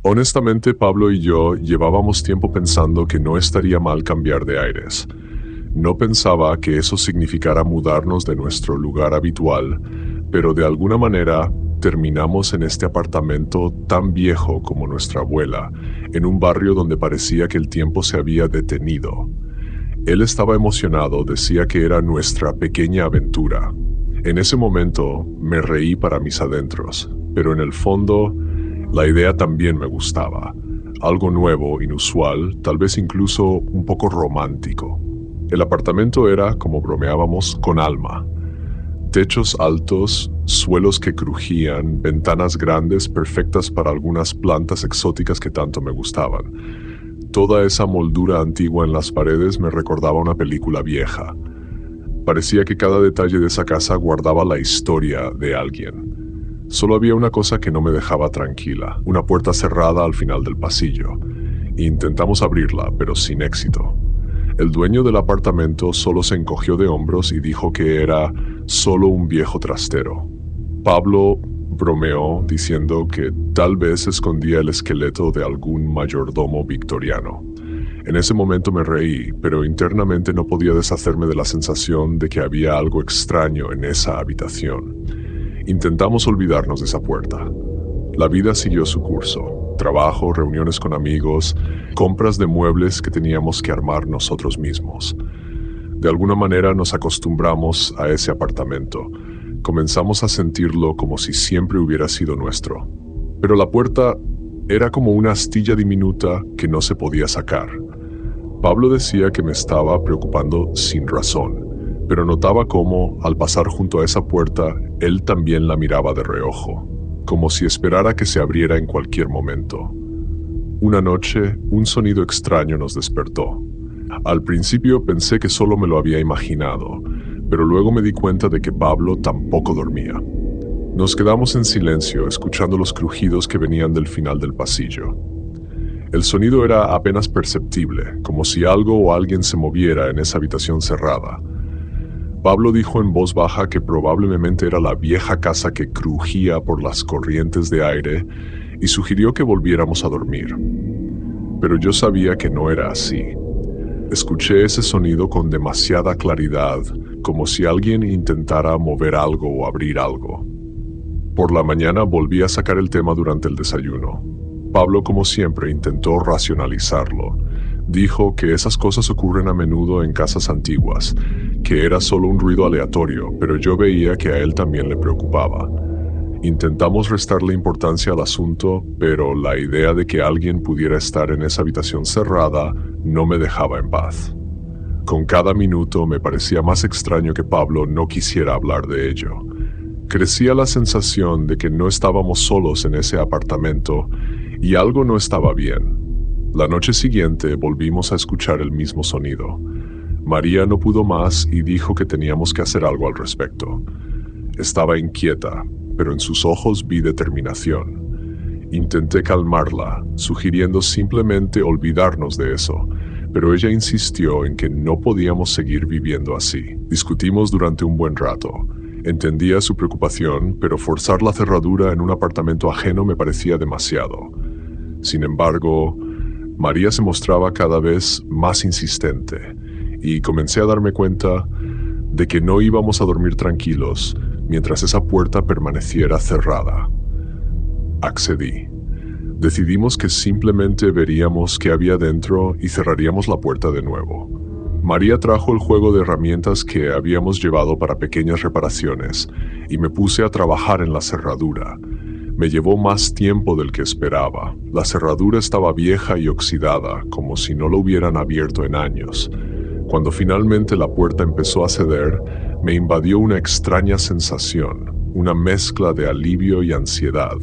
Honestamente, Pablo y yo llevábamos tiempo pensando que no estaría mal cambiar de aires. No pensaba que eso significara mudarnos de nuestro lugar habitual, pero de alguna manera terminamos en este apartamento tan viejo como nuestra abuela, en un barrio donde parecía que el tiempo se había detenido. Él estaba emocionado, decía que era nuestra pequeña aventura. En ese momento me reí para mis adentros, pero en el fondo la idea también me gustaba. Algo nuevo, inusual, tal vez incluso un poco romántico. El apartamento era, como bromeábamos, con alma. Techos altos, suelos que crujían, ventanas grandes perfectas para algunas plantas exóticas que tanto me gustaban. Toda esa moldura antigua en las paredes me recordaba una película vieja. Parecía que cada detalle de esa casa guardaba la historia de alguien. Solo había una cosa que no me dejaba tranquila, una puerta cerrada al final del pasillo. Intentamos abrirla, pero sin éxito. El dueño del apartamento solo se encogió de hombros y dijo que era solo un viejo trastero. Pablo bromeó diciendo que tal vez escondía el esqueleto de algún mayordomo victoriano. En ese momento me reí, pero internamente no podía deshacerme de la sensación de que había algo extraño en esa habitación. Intentamos olvidarnos de esa puerta. La vida siguió su curso. Trabajo, reuniones con amigos, compras de muebles que teníamos que armar nosotros mismos. De alguna manera nos acostumbramos a ese apartamento. Comenzamos a sentirlo como si siempre hubiera sido nuestro. Pero la puerta era como una astilla diminuta que no se podía sacar. Pablo decía que me estaba preocupando sin razón, pero notaba cómo, al pasar junto a esa puerta, él también la miraba de reojo, como si esperara que se abriera en cualquier momento. Una noche, un sonido extraño nos despertó. Al principio pensé que solo me lo había imaginado, pero luego me di cuenta de que Pablo tampoco dormía. Nos quedamos en silencio, escuchando los crujidos que venían del final del pasillo. El sonido era apenas perceptible, como si algo o alguien se moviera en esa habitación cerrada. Pablo dijo en voz baja que probablemente era la vieja casa que crujía por las corrientes de aire y sugirió que volviéramos a dormir. Pero yo sabía que no era así. Escuché ese sonido con demasiada claridad, como si alguien intentara mover algo o abrir algo. Por la mañana volví a sacar el tema durante el desayuno. Pablo, como siempre, intentó racionalizarlo. Dijo que esas cosas ocurren a menudo en casas antiguas, que era solo un ruido aleatorio, pero yo veía que a él también le preocupaba. Intentamos restarle importancia al asunto, pero la idea de que alguien pudiera estar en esa habitación cerrada no me dejaba en paz. Con cada minuto me parecía más extraño que Pablo no quisiera hablar de ello. Crecía la sensación de que no estábamos solos en ese apartamento y algo no estaba bien. La noche siguiente volvimos a escuchar el mismo sonido. María no pudo más y dijo que teníamos que hacer algo al respecto. Estaba inquieta, pero en sus ojos vi determinación. Intenté calmarla, sugiriendo simplemente olvidarnos de eso, pero ella insistió en que no podíamos seguir viviendo así. Discutimos durante un buen rato. Entendía su preocupación, pero forzar la cerradura en un apartamento ajeno me parecía demasiado. Sin embargo, María se mostraba cada vez más insistente, y comencé a darme cuenta de que no íbamos a dormir tranquilos mientras esa puerta permaneciera cerrada. Accedí. Decidimos que simplemente veríamos qué había dentro y cerraríamos la puerta de nuevo. María trajo el juego de herramientas que habíamos llevado para pequeñas reparaciones y me puse a trabajar en la cerradura. Me llevó más tiempo del que esperaba. La cerradura estaba vieja y oxidada, como si no lo hubieran abierto en años. Cuando finalmente la puerta empezó a ceder, me invadió una extraña sensación, una mezcla de alivio y ansiedad,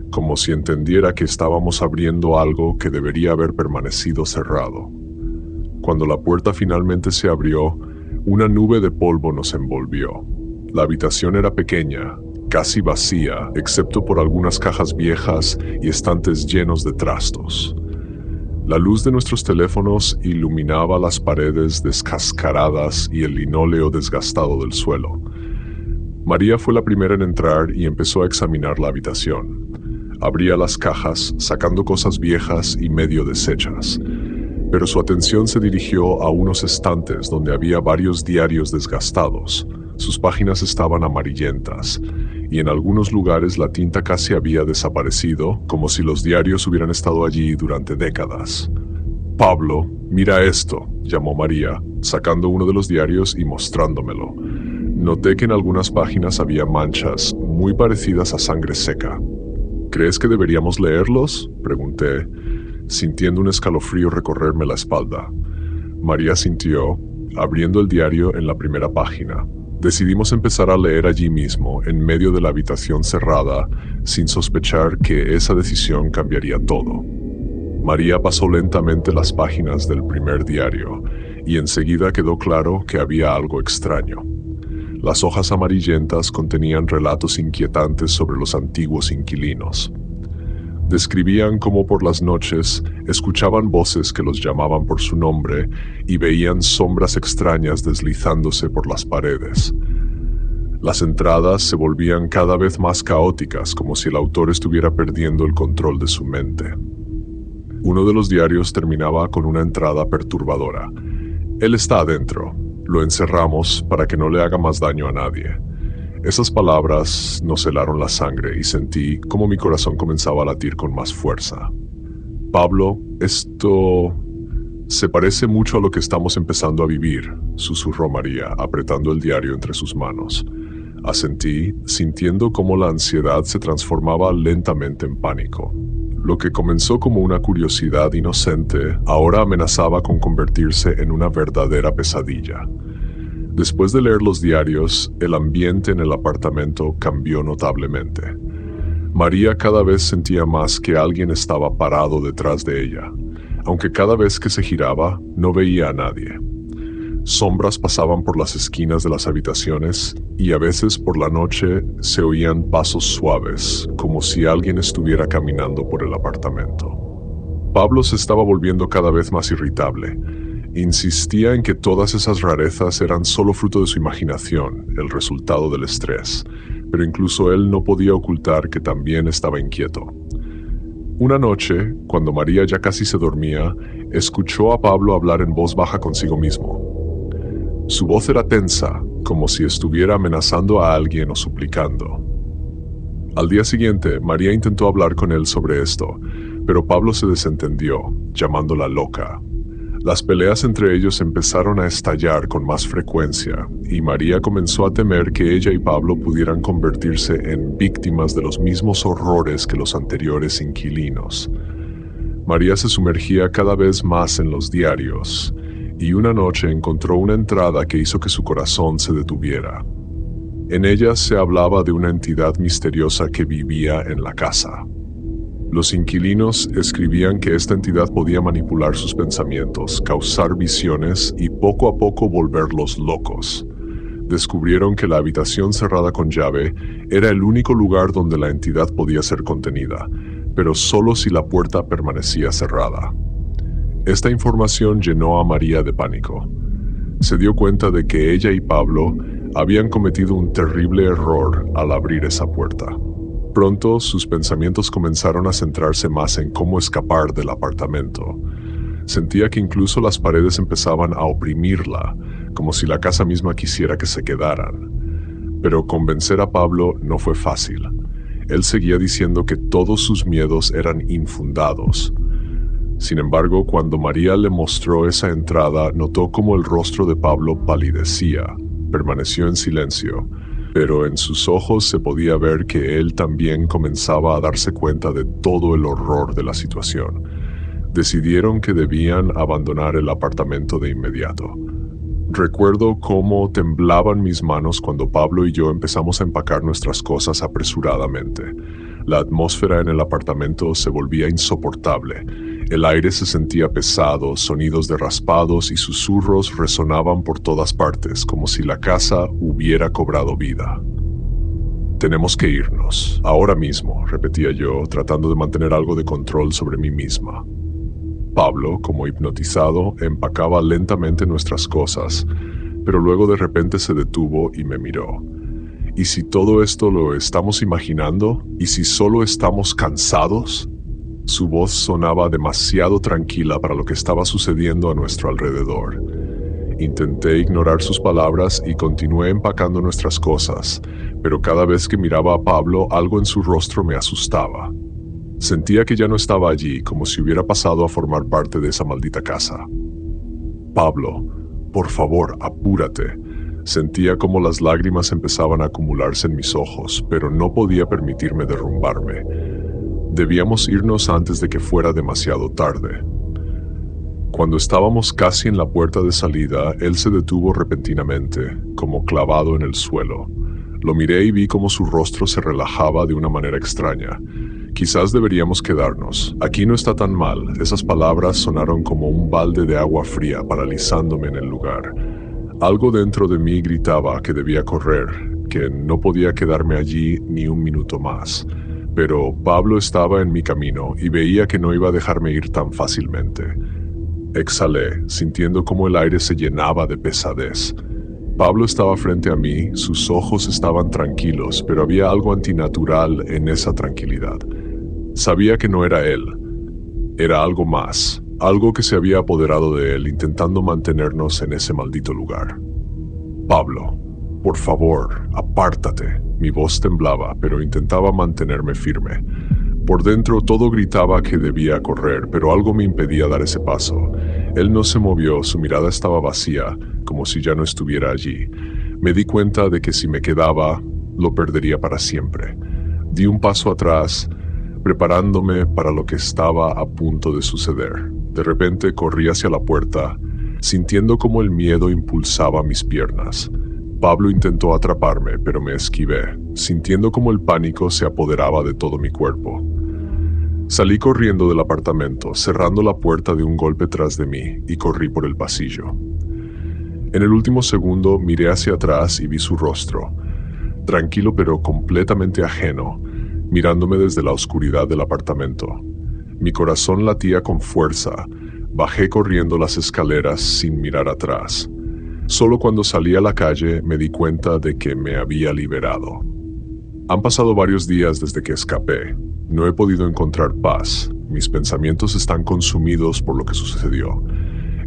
como si entendiera que estábamos abriendo algo que debería haber permanecido cerrado. Cuando la puerta finalmente se abrió, una nube de polvo nos envolvió. La habitación era pequeña, casi vacía, excepto por algunas cajas viejas y estantes llenos de trastos. La luz de nuestros teléfonos iluminaba las paredes descascaradas y el linóleo desgastado del suelo. María fue la primera en entrar y empezó a examinar la habitación. Abría las cajas, sacando cosas viejas y medio deshechas. Pero su atención se dirigió a unos estantes donde había varios diarios desgastados. Sus páginas estaban amarillentas, y en algunos lugares la tinta casi había desaparecido, como si los diarios hubieran estado allí durante décadas. «Pablo, mira esto», llamó María, sacando uno de los diarios y mostrándomelo. Noté que en algunas páginas había manchas muy parecidas a sangre seca. «¿Crees que deberíamos leerlos?», pregunté, sintiendo un escalofrío recorrerme la espalda. María asintió, abriendo el diario en la primera página. Decidimos empezar a leer allí mismo, en medio de la habitación cerrada, sin sospechar que esa decisión cambiaría todo. María pasó lentamente las páginas del primer diario, y enseguida quedó claro que había algo extraño. Las hojas amarillentas contenían relatos inquietantes sobre los antiguos inquilinos. Describían cómo por las noches escuchaban voces que los llamaban por su nombre y veían sombras extrañas deslizándose por las paredes. Las entradas se volvían cada vez más caóticas, como si el autor estuviera perdiendo el control de su mente. Uno de los diarios terminaba con una entrada perturbadora. «Él está adentro. Lo encerramos para que no le haga más daño a nadie». Esas palabras nos helaron la sangre y sentí cómo mi corazón comenzaba a latir con más fuerza. «Pablo, esto se parece mucho a lo que estamos empezando a vivir», susurró María, apretando el diario entre sus manos. Asentí, sintiendo cómo la ansiedad se transformaba lentamente en pánico. Lo que comenzó como una curiosidad inocente, ahora amenazaba con convertirse en una verdadera pesadilla. Después de leer los diarios, el ambiente en el apartamento cambió notablemente. María cada vez sentía más que alguien estaba parado detrás de ella, aunque cada vez que se giraba no veía a nadie. Sombras pasaban por las esquinas de las habitaciones y a veces por la noche se oían pasos suaves, como si alguien estuviera caminando por el apartamento. Pablo se estaba volviendo cada vez más irritable. Insistía en que todas esas rarezas eran solo fruto de su imaginación, el resultado del estrés, pero incluso él no podía ocultar que también estaba inquieto. Una noche, cuando María ya casi se dormía, escuchó a Pablo hablar en voz baja consigo mismo. Su voz era tensa, como si estuviera amenazando a alguien o suplicando. Al día siguiente, María intentó hablar con él sobre esto, pero Pablo se desentendió, llamándola loca. Las peleas entre ellos empezaron a estallar con más frecuencia, y María comenzó a temer que ella y Pablo pudieran convertirse en víctimas de los mismos horrores que los anteriores inquilinos. María se sumergía cada vez más en los diarios, y una noche encontró una entrada que hizo que su corazón se detuviera. En ella se hablaba de una entidad misteriosa que vivía en la casa. Los inquilinos escribían que esta entidad podía manipular sus pensamientos, causar visiones y poco a poco volverlos locos. Descubrieron que la habitación cerrada con llave era el único lugar donde la entidad podía ser contenida, pero solo si la puerta permanecía cerrada. Esta información llenó a María de pánico. Se dio cuenta de que ella y Pablo habían cometido un terrible error al abrir esa puerta. Pronto sus pensamientos comenzaron a centrarse más en cómo escapar del apartamento. Sentía que incluso las paredes empezaban a oprimirla, como si la casa misma quisiera que se quedaran. Pero convencer a Pablo no fue fácil. Él seguía diciendo que todos sus miedos eran infundados. Sin embargo, cuando María le mostró esa entrada, notó cómo el rostro de Pablo palidecía. Permaneció en silencio, pero en sus ojos se podía ver que él también comenzaba a darse cuenta de todo el horror de la situación. Decidieron que debían abandonar el apartamento de inmediato. Recuerdo cómo temblaban mis manos cuando Pablo y yo empezamos a empacar nuestras cosas apresuradamente. La atmósfera en el apartamento se volvía insoportable. El aire se sentía pesado, sonidos de raspados y susurros resonaban por todas partes, como si la casa hubiera cobrado vida. «Tenemos que irnos, ahora mismo», repetía yo, tratando de mantener algo de control sobre mí misma. Pablo, como hipnotizado, empacaba lentamente nuestras cosas, pero luego de repente se detuvo y me miró. ¿Y si todo esto lo estamos imaginando? ¿Y si solo estamos cansados? Su voz sonaba demasiado tranquila para lo que estaba sucediendo a nuestro alrededor. Intenté ignorar sus palabras y continué empacando nuestras cosas, pero cada vez que miraba a Pablo, algo en su rostro me asustaba. Sentía que ya no estaba allí, como si hubiera pasado a formar parte de esa maldita casa. Pablo, por favor, apúrate. Sentía como las lágrimas empezaban a acumularse en mis ojos, pero no podía permitirme derrumbarme. Debíamos irnos antes de que fuera demasiado tarde. Cuando estábamos casi en la puerta de salida, él se detuvo repentinamente, como clavado en el suelo. Lo miré y vi cómo su rostro se relajaba de una manera extraña. Quizás deberíamos quedarnos. Aquí no está tan mal. Esas palabras sonaron como un balde de agua fría, paralizándome en el lugar. Algo dentro de mí gritaba que debía correr, que no podía quedarme allí ni un minuto más. Pero Pablo estaba en mi camino y veía que no iba a dejarme ir tan fácilmente. Exhalé, sintiendo cómo el aire se llenaba de pesadez. Pablo estaba frente a mí, sus ojos estaban tranquilos, pero había algo antinatural en esa tranquilidad. Sabía que no era él. Era algo más, algo que se había apoderado de él, intentando mantenernos en ese maldito lugar. Pablo, por favor, apártate. Mi voz temblaba, pero intentaba mantenerme firme. Por dentro todo gritaba que debía correr, pero algo me impedía dar ese paso. Él no se movió, su mirada estaba vacía, como si ya no estuviera allí. Me di cuenta de que si me quedaba, lo perdería para siempre. Di un paso atrás, preparándome para lo que estaba a punto de suceder. De repente corrí hacia la puerta, sintiendo como el miedo impulsaba mis piernas. Pablo intentó atraparme, pero me esquivé, sintiendo como el pánico se apoderaba de todo mi cuerpo. Salí corriendo del apartamento, cerrando la puerta de un golpe tras de mí, y corrí por el pasillo. En el último segundo miré hacia atrás y vi su rostro, tranquilo pero completamente ajeno, mirándome desde la oscuridad del apartamento. Mi corazón latía con fuerza. Bajé corriendo las escaleras sin mirar atrás. Solo cuando salí a la calle me di cuenta de que me había liberado. Han pasado varios días desde que escapé. No he podido encontrar paz. Mis pensamientos están consumidos por lo que sucedió.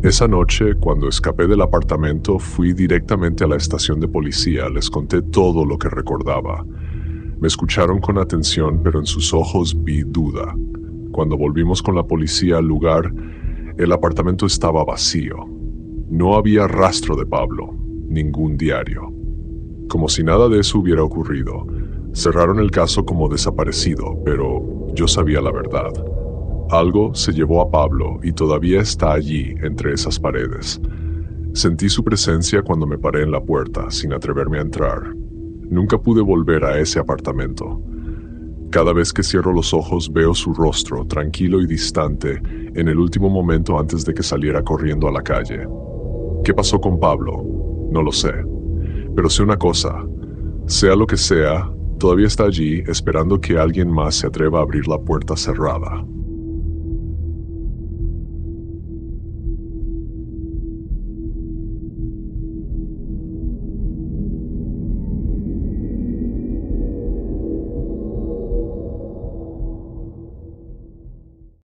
Esa noche, cuando escapé del apartamento, fui directamente a la estación de policía. Les conté todo lo que recordaba. Me escucharon con atención, pero en sus ojos vi duda. Cuando volvimos con la policía al lugar, el apartamento estaba vacío. No había rastro de Pablo, ningún diario. Como si nada de eso hubiera ocurrido. Cerraron el caso como desaparecido, pero yo sabía la verdad. Algo se llevó a Pablo y todavía está allí, entre esas paredes. Sentí su presencia cuando me paré en la puerta, sin atreverme a entrar. Nunca pude volver a ese apartamento. Cada vez que cierro los ojos veo su rostro, tranquilo y distante, en el último momento antes de que saliera corriendo a la calle. ¿Qué pasó con Pablo? No lo sé. Pero sé una cosa. Sea lo que sea, todavía está allí esperando que alguien más se atreva a abrir la puerta cerrada.